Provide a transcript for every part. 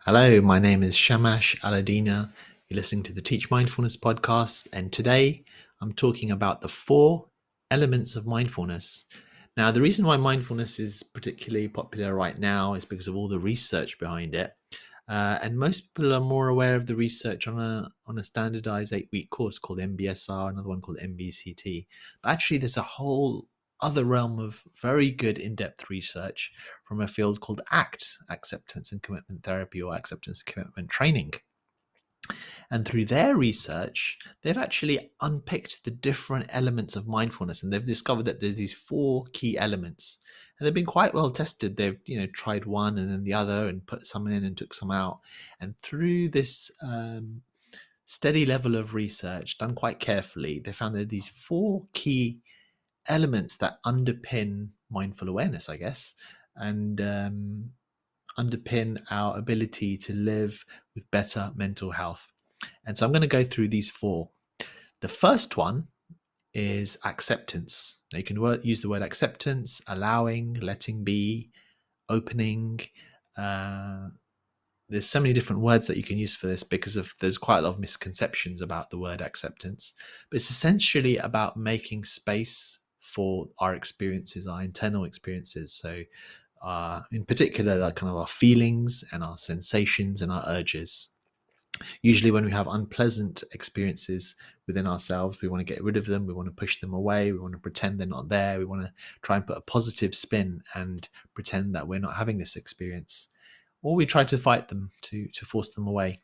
Hello, my name is Shamash Aladina. You're listening to the Teach Mindfulness podcast, and today I'm talking about the 4 elements of mindfulness. Now, the reason why mindfulness is particularly popular right now is because of all the research behind it. And most people are more aware of the research on a standardized 8-week course called MBSR, another one called MBCT. But actually, there's a whole other realm of very good in-depth research from a field called ACT, Acceptance and Commitment Therapy, or Acceptance and Commitment Training. And through their research, they've actually unpicked the different elements of mindfulness, and they've discovered that there's these 4 key elements. And they've been quite well tested. They've tried one and then the other, and put some in and took some out. And through this steady level of research, done quite carefully, they found that these 4 key elements that underpin mindful awareness, I guess, and underpin our ability to live with better mental health. And so I'm going to go through these 4. The first one is acceptance. Now you can use the word acceptance, allowing, letting be, opening. There's so many different words that you can use for this because there's quite a lot of misconceptions about the word acceptance. But it's essentially about making space for our experiences, our internal experiences. So in particular, like kind of our feelings and our sensations and our urges. Usually when we have unpleasant experiences within ourselves, we want to get rid of them, we want to push them away, we want to pretend they're not there, we want to try and put a positive spin and pretend that we're not having this experience, or we try to fight them to force them away.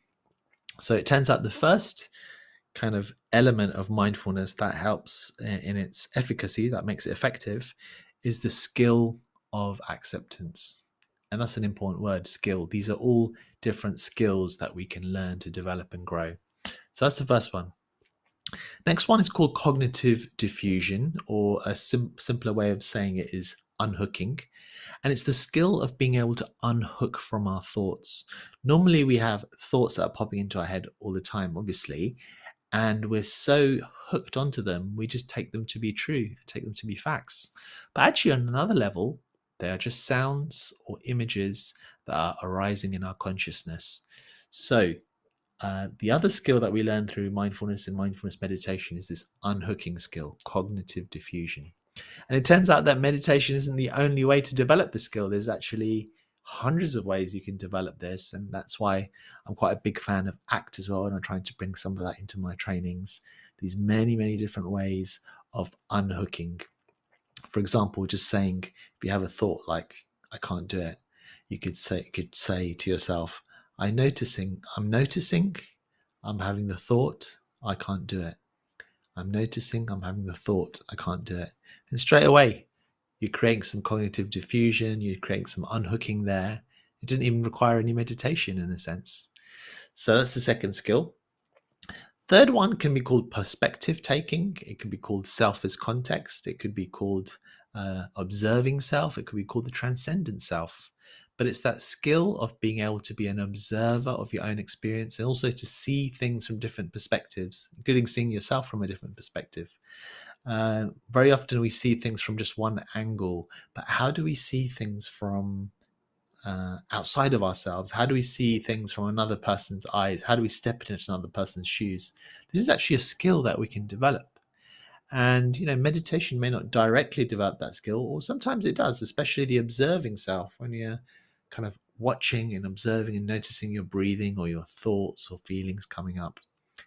So it turns out the first kind of element of mindfulness that helps in its efficacy, that makes it effective, is the skill of acceptance. And that's an important word, skill. These are all different skills that we can learn to develop and grow. So that's the first one. Next one is called cognitive diffusion, or a simpler way of saying it is unhooking. And it's the skill of being able to unhook from our thoughts. Normally we have thoughts that are popping into our head all the time, obviously, and we're so hooked onto them, we just take them to be true, take them to be facts. But actually, on another level, they are just sounds or images that are arising in our consciousness. So, the other skill that we learn through mindfulness and mindfulness meditation is this unhooking skill, cognitive diffusion. And it turns out that meditation isn't the only way to develop the skill. There's actually hundreds of ways you can develop this. And that's why I'm quite a big fan of ACT as well. And I'm trying to bring some of that into my trainings. These many, many different ways of unhooking. For example, just saying, if you have a thought like, I can't do it, you could say to yourself, I'm noticing I'm having the thought, I can't do it. I'm noticing I'm having the thought, I can't do it. And straight away, you're creating some cognitive diffusion, you're creating some unhooking there. It didn't even require any meditation in a sense. So that's the second skill. Third one can be called perspective taking. It can be called self as context. It could be called observing self. It could be called the transcendent self. But it's that skill of being able to be an observer of your own experience and also to see things from different perspectives, including seeing yourself from a different perspective. Very often we see things from just one angle, but how do we see things from outside of ourselves? How do we see things from another person's eyes? How do we step into another person's shoes? This is actually a skill that we can develop. And, meditation may not directly develop that skill, or sometimes it does, especially the observing self, when you're kind of watching and observing and noticing your breathing or your thoughts or feelings coming up.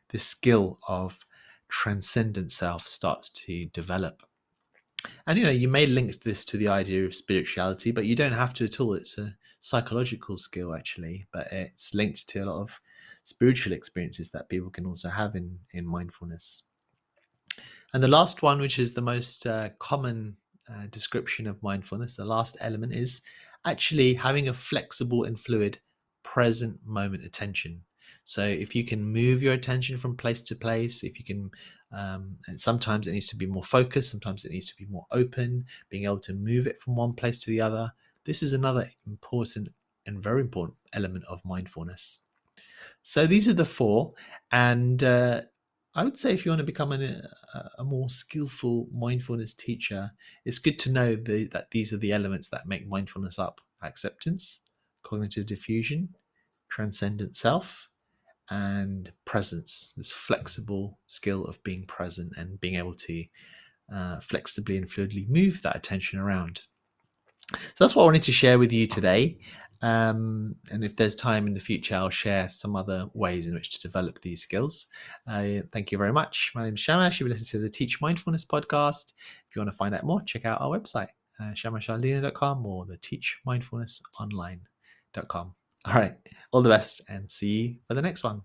This skill of transcendent self starts to develop. And, you may link this to the idea of spirituality, but you don't have to at all. It's a psychological skill, actually, but it's linked to a lot of spiritual experiences that people can also have in mindfulness. And the last one, which is the most common description of mindfulness, the last element is actually having a flexible and fluid present moment attention. So if you can move your attention from place to place, if you can, and sometimes it needs to be more focused, sometimes it needs to be more open, being able to move it from one place to the other. This is another important and very important element of mindfulness. So these are the 4, and I would say if you want to become a more skillful mindfulness teacher, it's good to know that these are the elements that make mindfulness up: acceptance, cognitive diffusion, transcendent self, and presence, this flexible skill of being present and being able to flexibly and fluidly move that attention around. So that's what I wanted to share with you today. And if there's time in the future, I'll share some other ways in which to develop these skills. Thank you very much. My name is Shamash. You've listened to the Teach Mindfulness podcast. If you want to find out more, check out our website, shamashaldina.com or the teachmindfulnessonline.com. All right. All the best and see you for the next one.